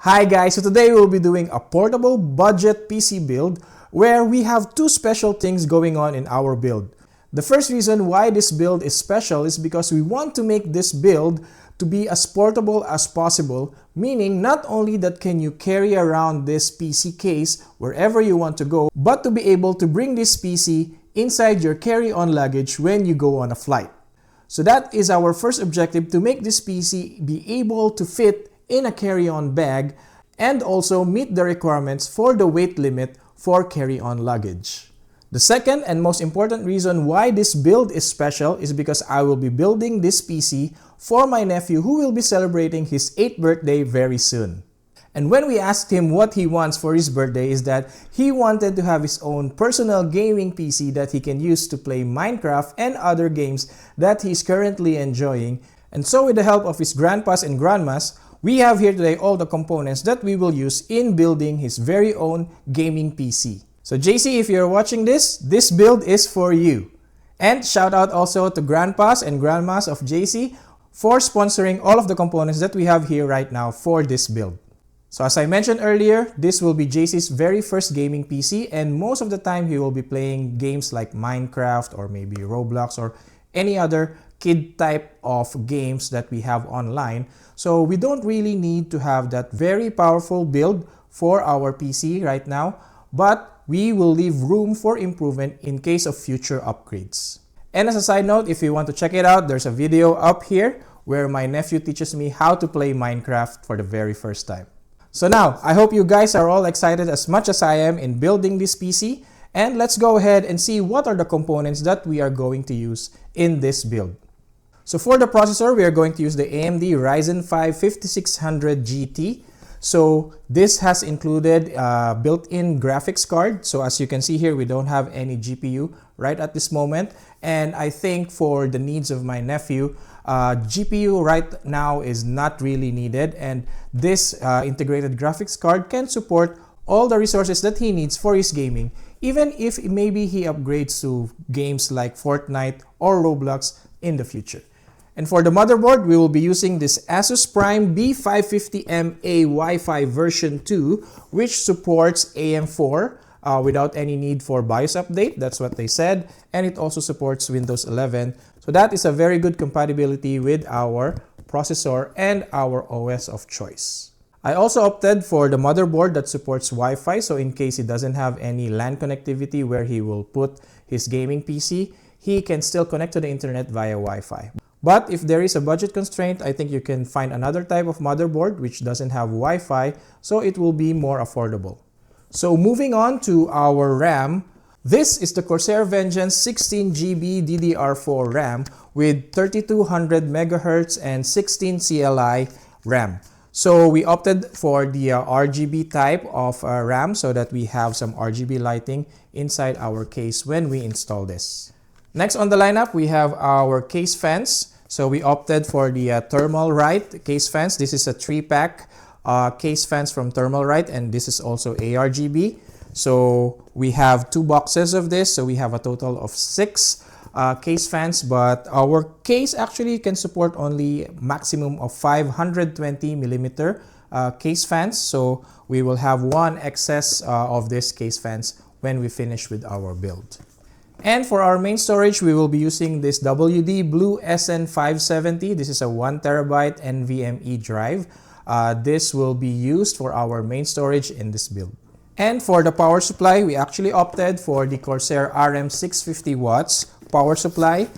Hi guys, so today we'll be doing a portable budget PC build where we have two special things going on in our build. The first reason why this build is special is because we want to make this build to be as portable as possible, meaning not only that can you carry around this PC case wherever you want to go, but to be able to bring this PC inside your carry-on luggage when you go on a flight. So that is our first objective, to make this PC be able to fit in a carry-on bag and also meet the requirements for the weight limit for carry-on luggage. The second and most important reason why this build is special is because I will be building this PC for my nephew who will be celebrating his 8th birthday very soon. And when we asked him what he wants for his birthday is that he wanted to have his own personal gaming PC that he can use to play Minecraft and other games that he's currently enjoying. And so with the help of his grandpas and grandmas, we have here today all the components that we will use in building his very own gaming PC. So JC, if you're watching this build is for you. And shout out also to grandpas and grandmas of JC for sponsoring all of the components that we have here right now for this build. So as I mentioned earlier, this will be JC's very first gaming PC, and most of the time he will be playing games like Minecraft or maybe Roblox or any other kid type of games that we have online. So we don't really need to have that very powerful build for our PC right now, but we will leave room for improvement in case of future upgrades. And as a side note, if you want to check it out, there's a video up here where my nephew teaches me how to play Minecraft for the very first time. So now, I hope you guys are all excited as much as I am in building this PC, and let's go ahead and see what are the components that we are going to use in this build. So for the processor, we are going to use the AMD Ryzen 5 5600 GT. So this has included a built-in graphics card. So as you can see here, we don't have any GPU right at this moment. And I think for the needs of my nephew, GPU right now is not really needed. And this integrated graphics card can support all the resources that he needs for his gaming, even if maybe he upgrades to games like Fortnite or Roblox in the future. And for the motherboard, we will be using this Asus Prime B550MA Wi-Fi version 2, which supports AM4 without any need for BIOS update. That's what they said. And it also supports Windows 11. So that is a very good compatibility with our processor and our OS of choice. I also opted for the motherboard that supports Wi-Fi. So in case he doesn't have any LAN connectivity where he will put his gaming PC, he can still connect to the internet via Wi-Fi. But if there is a budget constraint, I think you can find another type of motherboard which doesn't have Wi-Fi, so it will be more affordable. So moving on to our RAM, this is the Corsair Vengeance 16GB DDR4 RAM with 3200 MHz and 16 CLI RAM. So we opted for the RGB type of RAM so that we have some RGB lighting inside our case when we install this. Next on the lineup, we have our case fans. So we opted for the Thermalright case fans. This is a 3-pack case fans from Thermalright, and this is also ARGB. So we have 2 boxes of this, so we have a total of 6 case fans, but our case actually can support only maximum of 520mm case fans. So we will have 1 excess of this case fans when we finish with our build. And for our main storage, we will be using this WD Blue SN570. This is a 1TB NVMe drive. This will be used for our main storage in this build. And for the power supply, we actually opted for the Corsair RM650 watts power supply.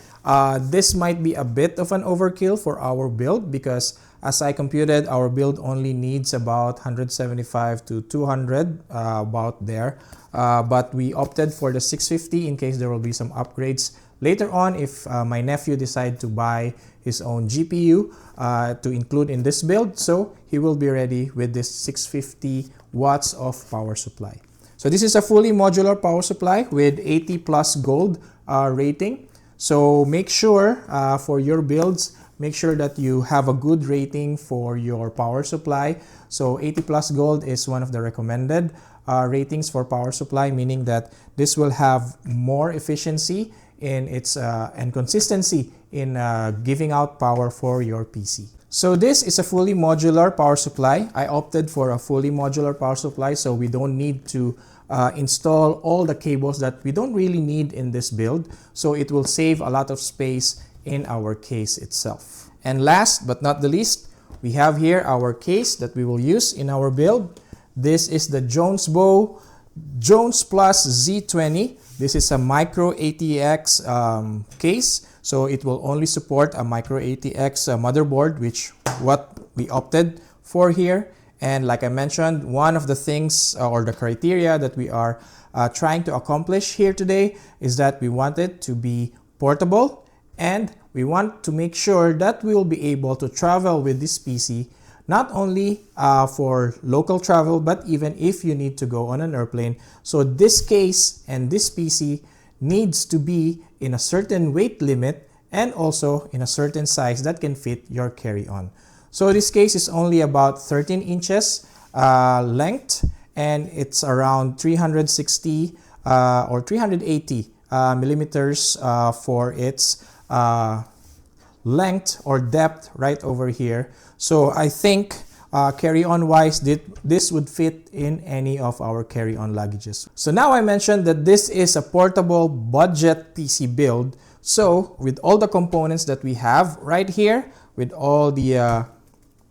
This might be a bit of an overkill for our build because as I computed, our build only needs about 175 to 200, about there. But we opted for the 650 in case there will be some upgrades later on if my nephew decides to buy his own GPU to include in this build. So he will be ready with this 650 watts of power supply. So this is a fully modular power supply with 80 plus gold rating. So make sure for your builds, make sure that you have a good rating for your power supply. So 80 plus gold is one of the recommended ratings for power supply, meaning that this will have more efficiency in its and consistency in giving out power for your PC. So this is a fully modular power supply. I opted for a fully modular power supply so we don't need to install all the cables that we don't really need in this build. So it will save a lot of space in our case itself. And last but not the least, we have here our case that we will use in our build. This is the Jones Bow Jones Plus Z20. This is a micro ATX case, so it will only support a micro ATX motherboard, which what we opted for here. And like I mentioned, one of the things or the criteria that we are trying to accomplish here today is that we want it to be portable, and we want to make sure that we will be able to travel with this PC not only for local travel, but even if you need to go on an airplane. So this case and this PC needs to be in a certain weight limit and also in a certain size that can fit your carry-on. So this case is only about 13 inches length, and it's around 360 or 380 millimeters for its length or depth right over here. So I think carry-on wise, this would fit in any of our carry-on luggages. So now I mentioned that this is a portable budget PC build. So with all the components that we have right here, with all the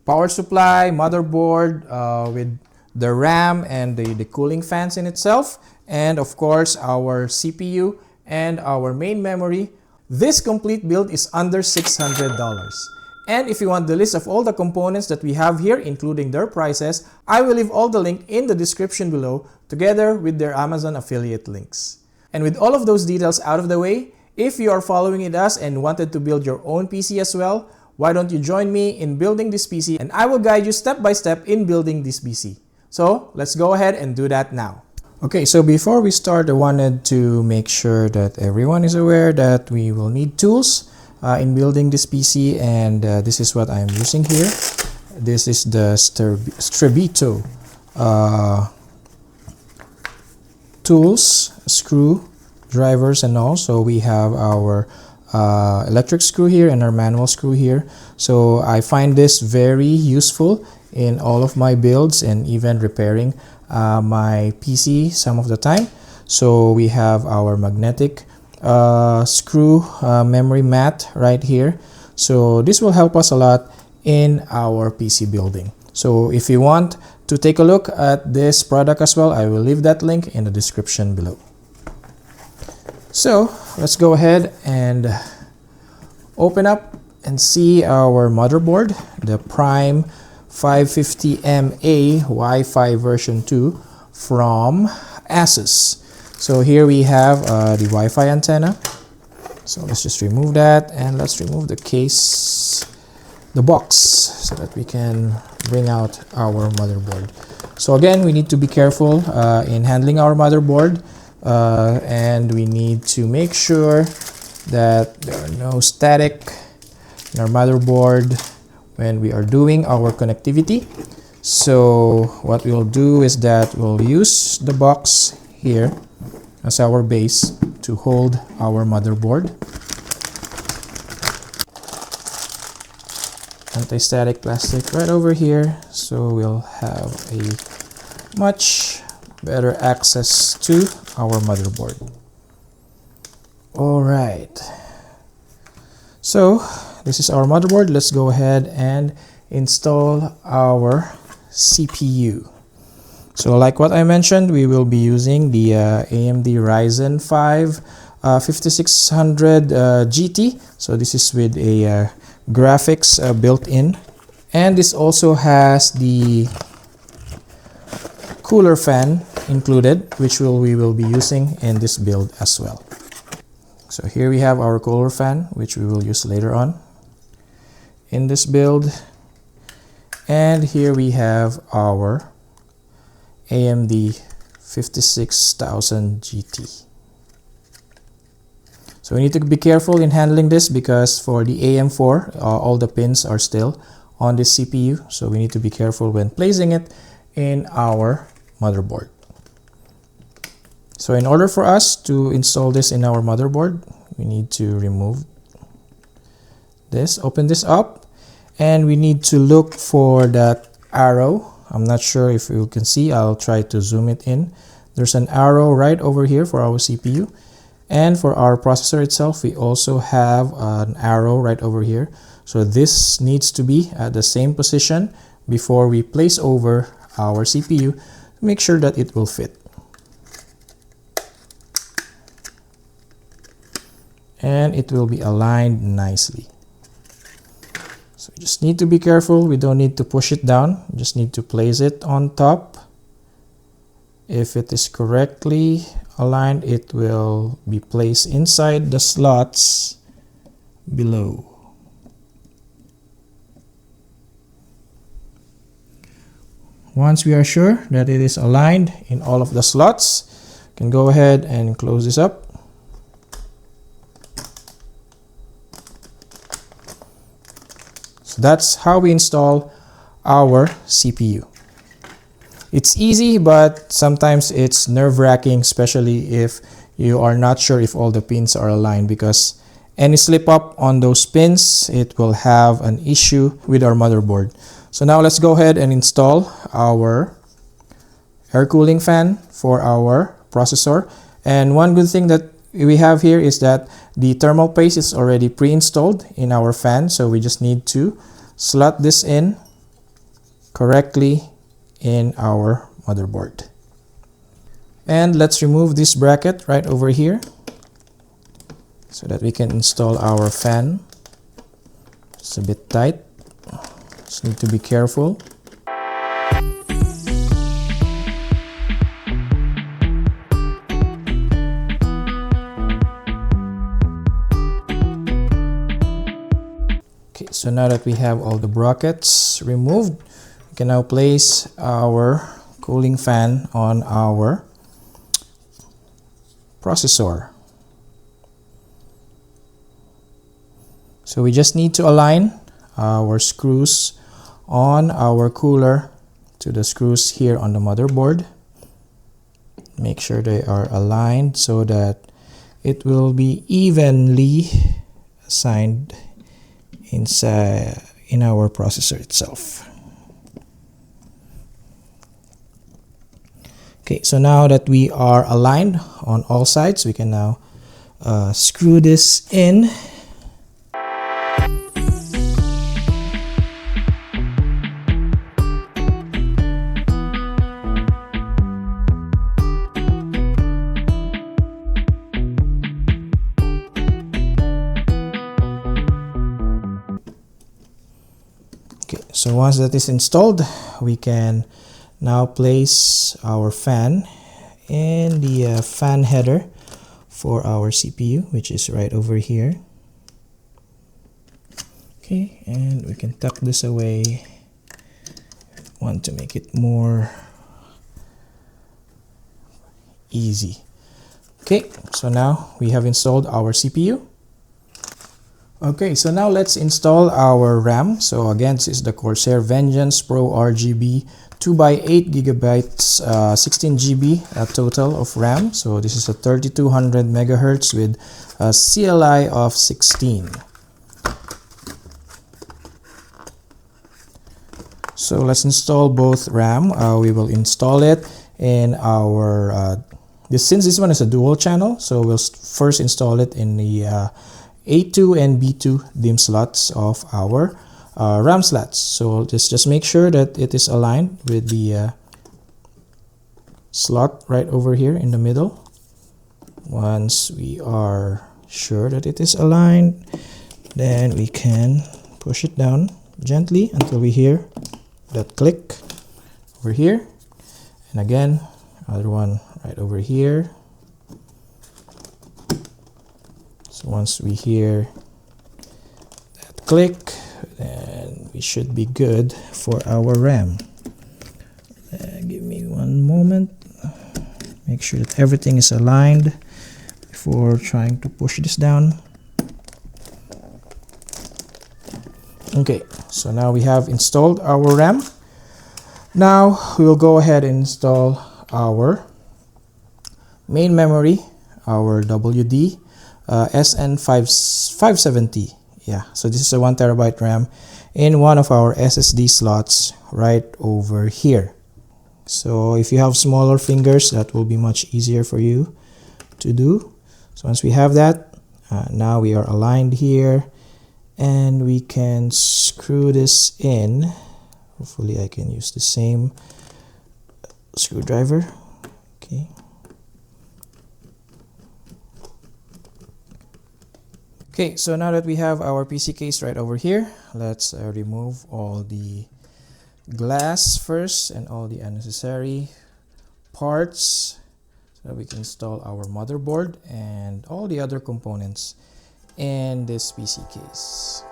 power supply, motherboard, with the RAM and the cooling fans in itself, and of course our CPU and our main memory, this complete build is under $600. And if you want the list of all the components that we have here, including their prices, I will leave all the link in the description below, together with their Amazon affiliate links. And with all of those details out of the way, if you are following with us and wanted to build your own PC as well, why don't you join me in building this PC, and I will guide you step by step in building this PC. So let's go ahead and do that now. Okay, so before we start, I wanted to make sure that everyone is aware that we will need tools in building this PC, and this is what I'm using here. This is the Strebito tools, screw drivers and all. So we have our electric screw here and our manual screw here. So I find this very useful in all of my builds and even repairing my PC some of the time. So we have our magnetic screw memory mat right here. So this will help us a lot in our PC building. So if you want to take a look at this product as well, I will leave that link in the description below. So let's go ahead and open up and see our motherboard, the Prime 550MA Wi-Fi version 2 from Asus. So here we have the Wi-Fi antenna. So let's just remove that, and let's remove the case, the box, so that we can bring out our motherboard. So again, we need to be careful in handling our motherboard, and we need to make sure that there are no static in our motherboard when we are doing our connectivity. So what we'll do is that we'll use the box here as our base to hold our motherboard. Anti-static plastic right over here, so we'll have a much better access to our motherboard. All right, so this is our motherboard. Let's go ahead and install our CPU. So like what I mentioned, we will be using the AMD Ryzen 5 5600 GT. So this is with a graphics built in, and this also has the cooler fan included, which we will be using in this build as well. So here we have our cooler fan, which we will use later on in this build. And here we have our AMD 56000 GT. So we need to be careful in handling this, because for the AM4, all the pins are still on this CPU. So we need to be careful when placing it in our motherboard. So in order for us to install this in our motherboard, we need to remove open this up, and we need to look for that arrow. I'm not sure if you can see. I'll try to zoom it in. There's an arrow right over here for our CPU, and for our processor itself we also have an arrow right over here. So this needs to be at the same position before we place over our CPU to make sure that it will fit. And it will be aligned nicely. So you just need to be careful. We don't need to push it down. You just need to place it on top. If it is correctly aligned, it will be placed inside the slots below. Once we are sure that it is aligned in all of the slots, you can go ahead and close this up. So that's how we install our CPU. It's easy, but sometimes it's nerve-wracking, especially if you are not sure if all the pins are aligned, because any slip up on those pins, it will have an issue with our motherboard. So now let's go ahead and install our air cooling fan for our processor. And one good thing that we have here is that the thermal paste is already pre-installed in our fan, so we just need to slot this in correctly in our motherboard. And let's remove this bracket right over here so that we can install our fan. It's a bit tight, just need to be careful. Okay, so now that we have all the brackets removed, we can now place our cooling fan on our processor. So we just need to align our screws on our cooler to the screws here on the motherboard. Make sure they are aligned so that it will be evenly assigned inside in our processor itself. Okay, so now that we are aligned on all sides, we can now screw this in. Okay, so once that is installed, we can now place our fan in the fan header for our CPU, which is right over here. Okay, and we can tuck this away. Want to make it more easy. Okay, so now we have installed our CPU. Okay, so now let's install our RAM. So again, this is the Corsair Vengeance Pro RGB 2x8 gigabytes 16 GB total of RAM. So this is a 3200 megahertz with a CLI of 16. So let's install both RAM. We will install it in our since this one is a dual channel, so we'll first install it in the A2 and B2 DIMM slots of our RAM slots. So just make sure that it is aligned with the slot right over here in the middle. Once we are sure that it is aligned, then we can push it down gently until we hear that click over here. And again, other one right over here. So once we hear that click, then we should be good for our RAM. Give me one moment. Make sure that everything is aligned before trying to push this down. Okay, so now we have installed our RAM. Now we will go ahead and install our main memory, our WD SN570 Yeah, so this is a 1 terabyte RAM in one of our SSD slots right over here. So if you have smaller fingers, that will be much easier for you to do. So once we have that, now we are aligned here, and we can screw this in. Hopefully I can use the same screwdriver. Okay. Okay, so now that we have our PC case right over here, let's remove all the glass first and all the unnecessary parts so that we can install our motherboard and all the other components in this PC case.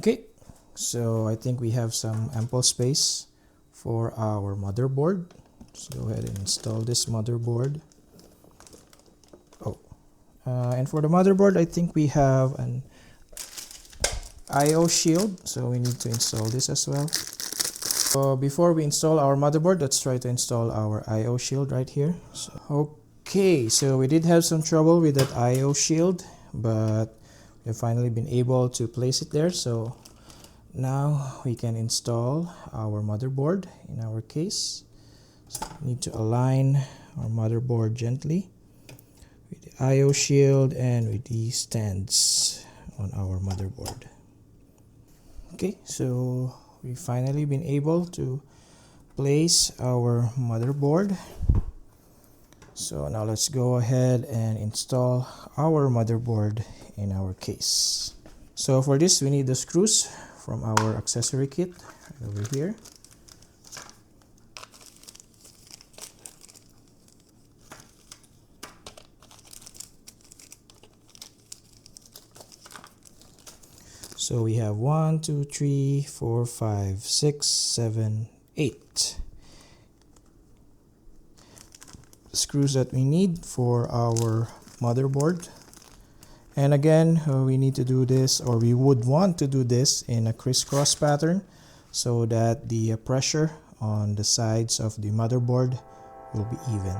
Okay, so I think we have some ample space for our motherboard. Let's go ahead and install this motherboard. And for the motherboard, I think we have an I/O shield, so we need to install this as well. So before we install our motherboard, let's try to install our I/O shield right here. Okay, so we did have some trouble with that I/O shield, but we've finally been able to place it there. So now we can install our motherboard in our case. So we need to align our motherboard gently with the I/O shield and with the stands on our motherboard. Okay, so we've finally been able to place our motherboard. So now let's go ahead and install our motherboard in our case. So for this, we need the screws from our accessory kit right over here. So we have 1, 2, 3, 4, 5, 6, 7, 8 screws that we need for our motherboard. And again, we need to do this, or we would want to do this in a crisscross pattern so that the pressure on the sides of the motherboard will be even.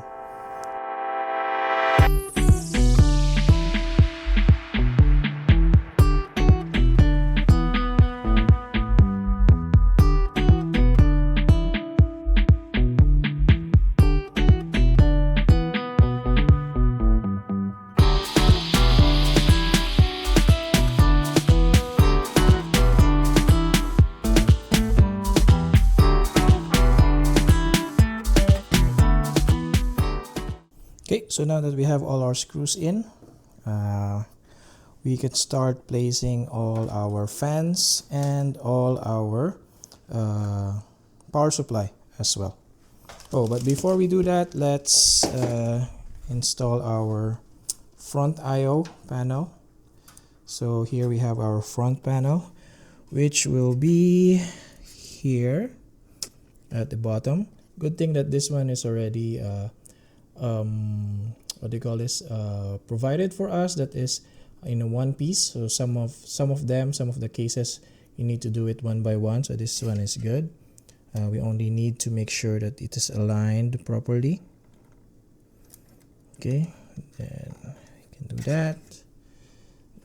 Okay, so now that we have all our screws in, we can start placing all our fans and all our power supply as well. Oh, but before we do that, let's install our front I/O panel. So here we have our front panel, which will be here at the bottom. Good thing that this one is already what do you call this, provided for us, that is in a one piece. So some of the cases you need to do it one by one, so this one is good. We only need to make sure that it is aligned properly. Okay, then we can do that.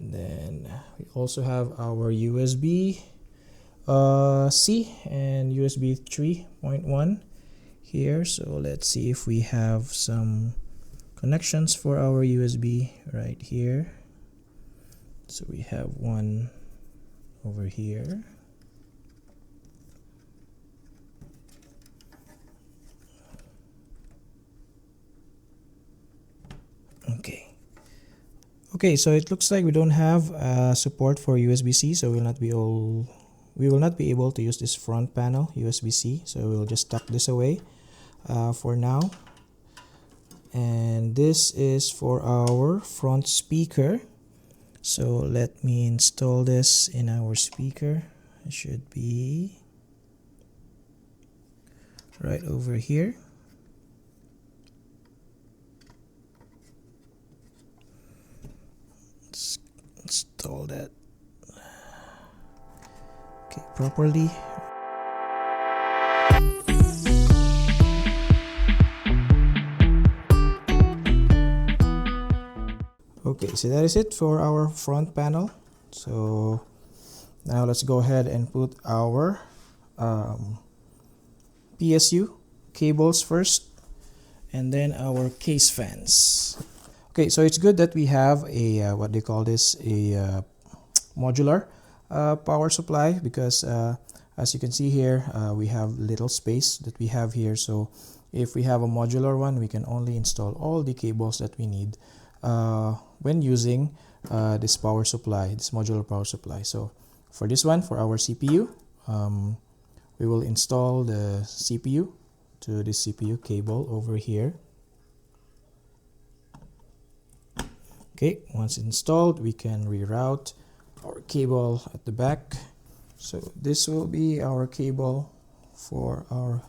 Then we also have our USB C and USB 3.1 here. So let's see if we have some connections for our USB right here. So we have one over here. Okay, so it looks like we don't have support for USB-C, so we will not be able to use this front panel USB-C, so we'll just tuck this away. for now. And this is for our front speaker. So let me install this in our speaker. It should be right over here. Let's install that properly. Okay, so that is it for our front panel. So now let's go ahead and put our PSU cables first, and then our case fans. Okay, so it's good that we have a what they call this, a modular power supply, because as you can see here, we have little space that we have here. So if we have a modular one, we can only install all the cables that we need when using this power supply, this modular power supply. So for this one, for our CPU, we will install the CPU to this CPU cable over here. Okay, once installed, we can reroute our cable at the back. So this will be our cable for our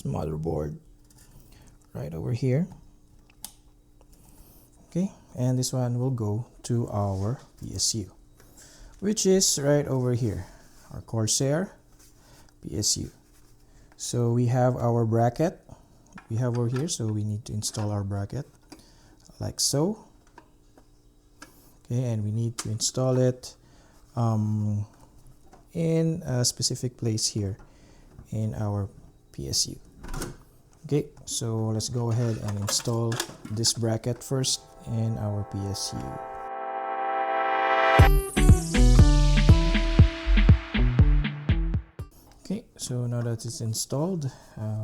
motherboard right over here. Okay, and this one will go to our PSU, which is right over here, our Corsair PSU. So we have our bracket we have over here, so we need to install our bracket like so. Okay, and we need to install it in a specific place here in our PSU. Okay, so let's go ahead and install this bracket first in our PSU. Okay, so now that it's installed,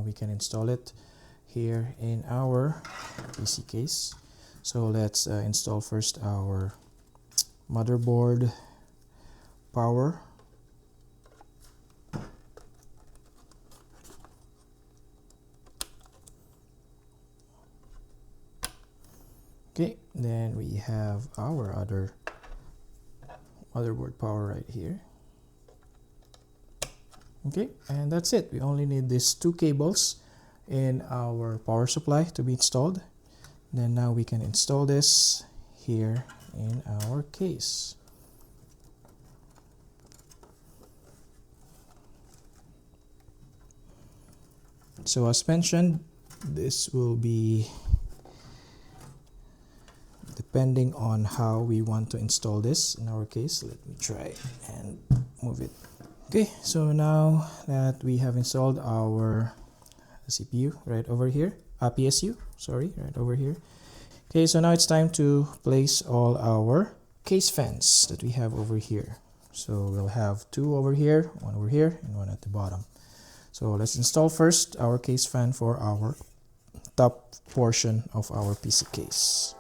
we can install it here in our PC case. So let's install first our motherboard power. Okay, then we have our other motherboard power right here. Okay, and that's it. We only need these two cables in our power supply to be installed. Then now we can install this here in our case. So as mentioned, this will be depending on how we want to install this. In our case, let me try and move it. Okay, so now that we have installed our CPU right over here, PSU, sorry, right over here. Okay, so now it's time to place all our case fans that we have over here. So we'll have two over here, and one at the bottom. So let's install first our case fan for our top portion of our PC case.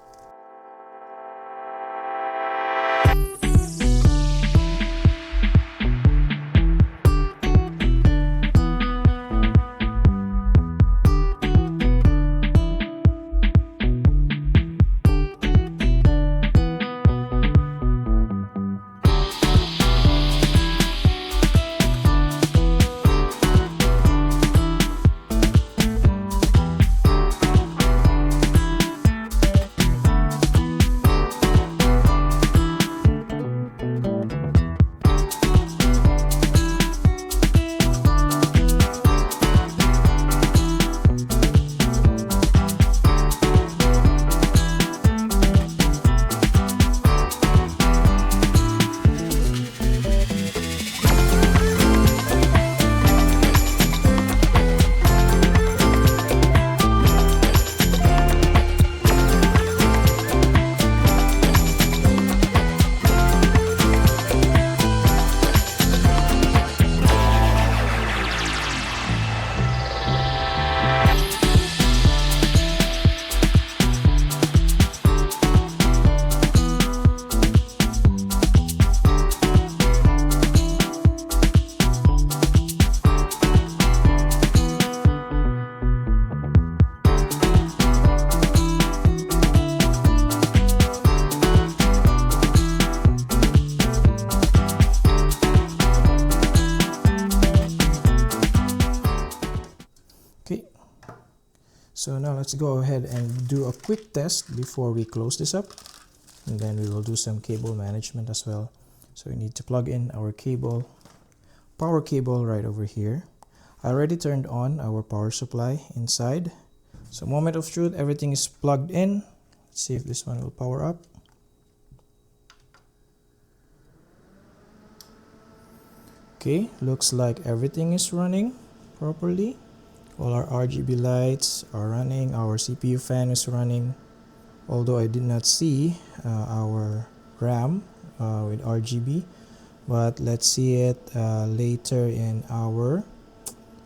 let's go ahead and do a quick test before we close this up, and then we will do some cable management as well. So we need to plug in our cable, power cable right over here. I already turned on our power supply inside. So moment of truth, everything is plugged in. Let's see if this one will power up. Okay, looks like everything is running properly. All our RGB lights are running, our CPU fan is running. Although I did not see our RAM with RGB, but let's see it later in our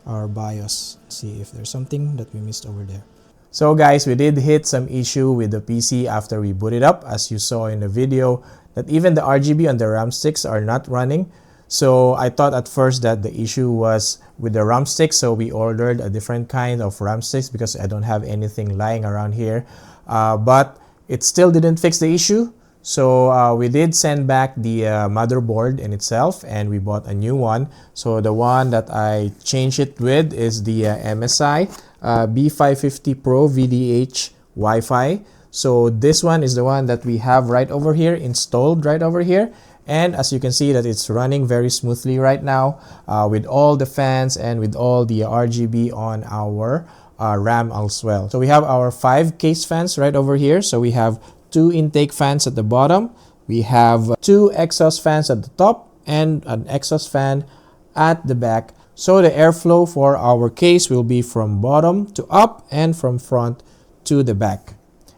BIOS. See if there's something that we missed over there. So guys, we did hit some issue with the PC after we boot it up, as you saw in the video, that even the RGB on the RAM sticks are not running. So I thought at first that the issue was with the RAM sticks, so we ordered a different kind of RAM sticks because I don't have anything lying around here. But it still didn't fix the issue. So we did send back the motherboard in itself, and we bought a new one. So the one that I changed it with is the MSI B550 Pro VDH Wi-Fi. So this one is the one that we have right over here, installed right over here. And as you can see that it's running very smoothly right now with all the fans and with all the RGB on our RAM as well. So we have our 5 case fans right over here. So we have 2 intake fans at the bottom. We have 2 exhaust fans at the top and an exhaust fan at the back. So the airflow for our case will be from bottom to up and from front to the back.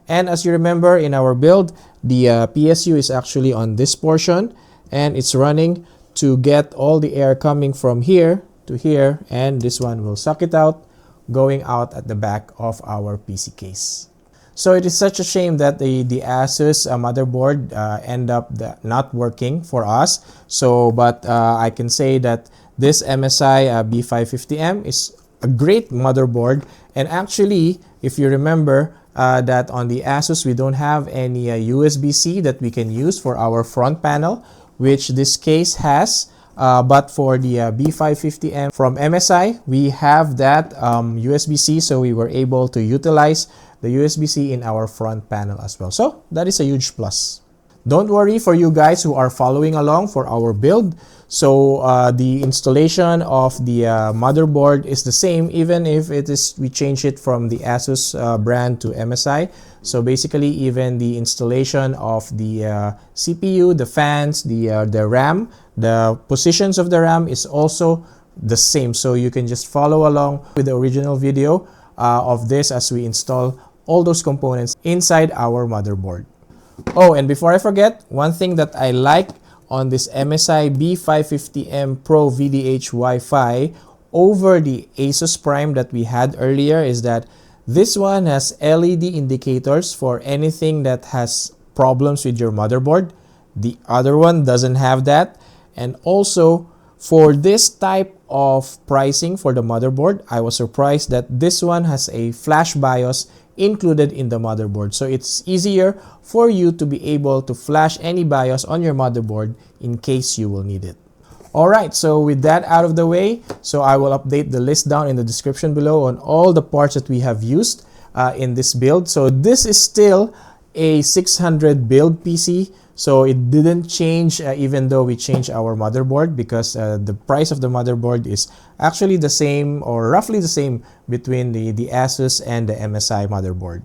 And as you remember in our build, the PSU is actually on this portion, and it's running to get all the air coming from here to here, and this one will suck it out, going out at the back of our PC case. So it is such a shame that the Asus motherboard end up not working for us. So, but I can say that this MSI B550M is a great motherboard, and actually, if you remember, that on the Asus we don't have any USB-C that we can use for our front panel, which this case has. But for the B550M from MSI, we have that USB-C, so we were able to utilize the USB-C in our front panel as well. So that is a huge plus. Don't worry for you guys who are following along for our build. So the installation of the motherboard is the same, even if we change it from the Asus brand to MSI. So basically, even the installation of the CPU, the fans, the RAM, the positions of the RAM is also the same. So you can just follow along with the original video of this as we install all those components inside our motherboard. Oh, and before I forget, one thing that I like on this MSI B550M Pro VDH Wi-Fi over the Asus Prime that we had earlier is that this one has LED indicators for anything that has problems with your motherboard. The other one doesn't have that. And also, for this type of pricing for the motherboard, I was surprised that this one has a flash BIOS included in the motherboard. So it's easier for you to be able to flash any BIOS on your motherboard in case you will need it. Alright, so with that out of the way, so I will update the list down in the description below on all the parts that we have used in this build. So this is still a 600 build PC. So it didn't change even though we changed our motherboard, because the price of the motherboard is actually the same or roughly the same between the Asus and the MSI motherboard.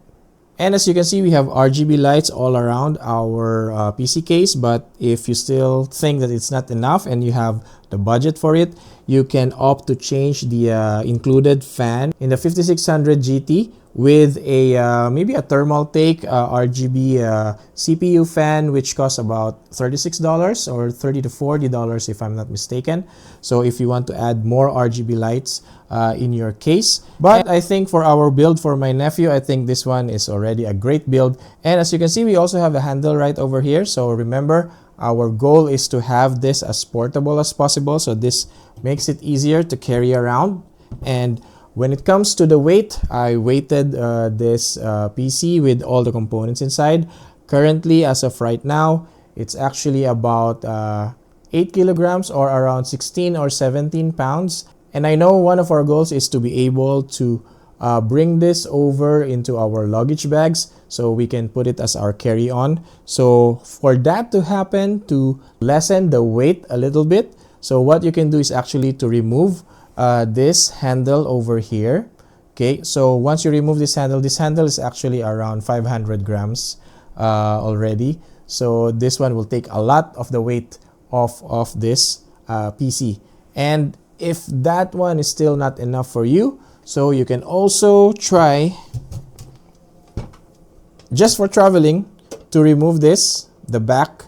And as you can see, we have RGB lights all around our PC case, but if you still think that it's not enough and you have the budget for it, you can opt to change the included fan in the 5600 GT with a maybe a thermal take RGB CPU fan, which costs about $36 or $30 to $40 if I'm not mistaken. So if you want to add more RGB lights in your case. But I think for our build for my nephew, I think this one is already a great build. And as you can see, we also have a handle right over here. So remember, our goal is to have this as portable as possible. So this makes it easier to carry around. And when it comes to the weight, I weighted this PC with all the components inside. Currently, as of right now, it's actually about 8 kilograms or around 16 or 17 pounds. And I know one of our goals is to be able to bring this over into our luggage bags so we can put it as our carry-on. So for that to happen, to lessen the weight a little bit, so what you can do is actually to remove this handle over here. Okay, so once you remove this handle is actually around 500 grams already. So this one will take a lot of the weight off of this PC. And if that one is still not enough for you, so you can also try, just for traveling, to remove this, the back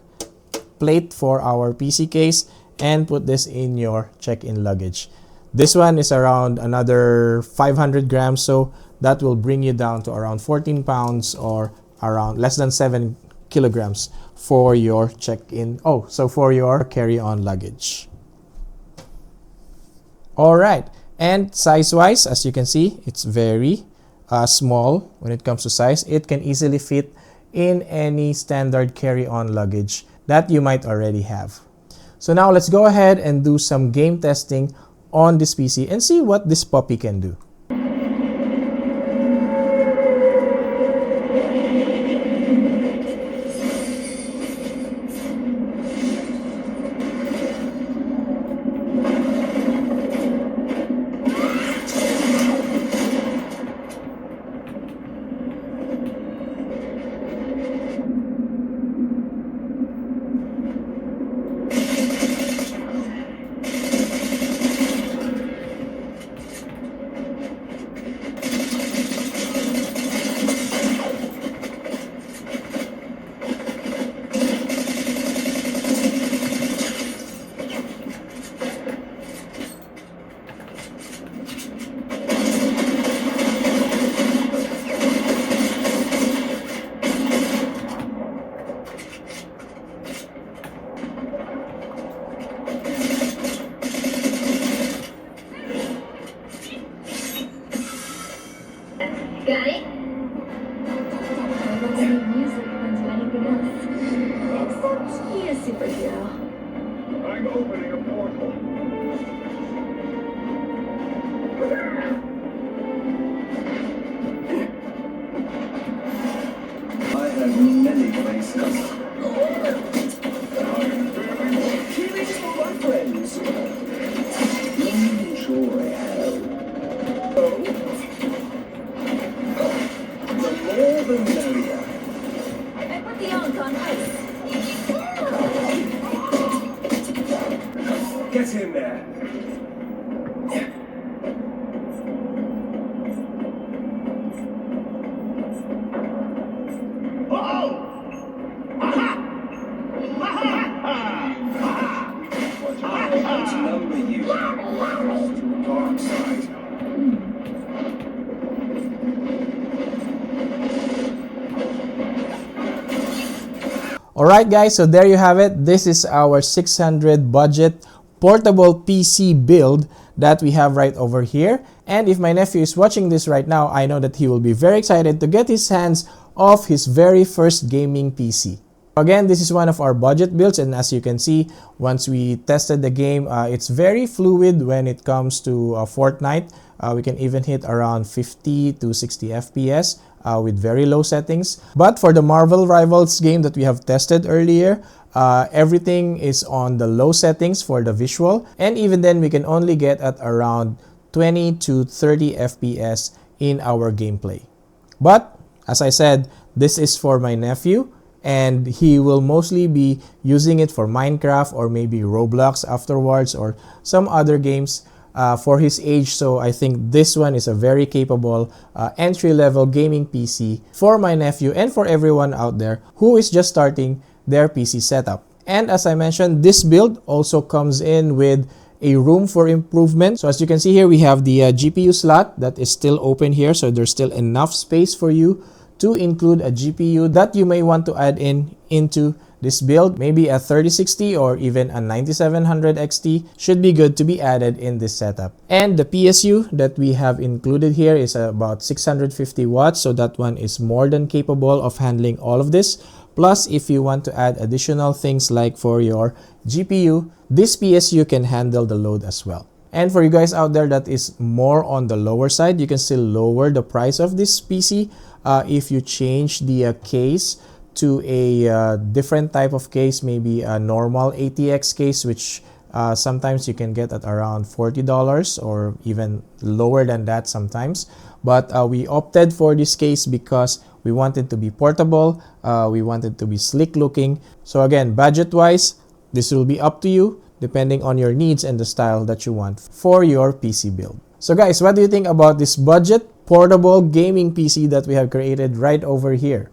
plate for our PC case, and put this in your check-in luggage. This one is around another 500 grams, so that will bring you down to around 14 pounds or around less than 7 kilograms for your check-in, so for your carry-on luggage. Alright, and size-wise, as you can see, it's very small when it comes to size. It can easily fit in any standard carry-on luggage that you might already have. So now let's go ahead and do some game testing on this PC and see what this puppy can do. Got it? I don't need music than to anything else. Except he is superhero. I'm opening a portal. I have many places. I'm very more curious for my friends. Enjoy hell. Oh? The more the merrier. I put the unk on ice. Get in there. Outnumber you to the dark side. Alright guys, so there you have it. This is our 600 budget portable PC build that we have right over here. And if my nephew is watching this right now, I know that he will be very excited to get his hands off his very first gaming PC. Again, this is one of our budget builds, and as you can see, once we tested the game, it's very fluid when it comes to Fortnite. We can even hit around 50 to 60 FPS with very low settings. But for the Marvel Rivals game that we have tested earlier, everything is on the low settings for the visual, and even then we can only get at around 20 to 30 FPS in our gameplay. But as I said, this is for my nephew, and he will mostly be using it for Minecraft or maybe Roblox afterwards or some other games for his age. So I think this one is a very capable entry-level gaming PC for my nephew and for everyone out there who is just starting their PC setup. And as I mentioned, this build also comes in with a room for improvement. So as you can see here, we have the GPU slot that is still open here, so there's still enough space for you to include a GPU that you may want to add into this build. Maybe a 3060 or even a 9700 XT should be good to be added in this setup. And the PSU that we have included here is about 650 watts, so that one is more than capable of handling all of this. Plus, if you want to add additional things like for your GPU, this PSU can handle the load as well. And for you guys out there that is more on the lower side, you can still lower the price of this PC if you change the case to a different type of case, maybe a normal ATX case, which sometimes you can get at around $40 or even lower than that sometimes. But we opted for this case because we wanted to be portable, we wanted to be sleek looking. So again, budget wise, this will be up to you depending on your needs and the style that you want for your PC build. So guys, what do you think about this budget portable gaming PC that we have created right over here?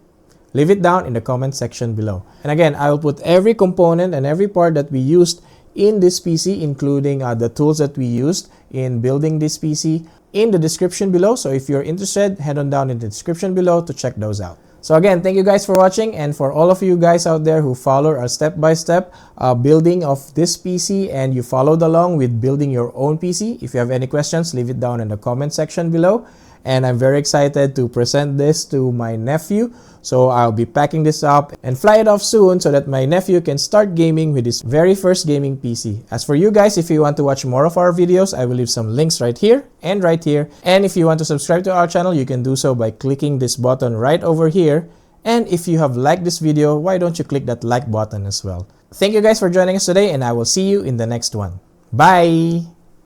Leave it down in the comment section below. And again, I will put every component and every part that we used in this PC, including the tools that we used in building this PC, in the description below. So if you're interested, head on down in the description below to check those out. So again, thank you guys for watching, and for all of you guys out there who follow our step-by-step building of this PC and you followed along with building your own PC, if you have any questions, leave it down in the comment section below. And I'm very excited to present this to my nephew. So I'll be packing this up and fly it off soon so that my nephew can start gaming with his very first gaming PC. As for you guys, if you want to watch more of our videos, I will leave some links right here and right here. And if you want to subscribe to our channel, you can do so by clicking this button right over here. And if you have liked this video, why don't you click that like button as well? Thank you guys for joining us today, and I will see you in the next one. Bye!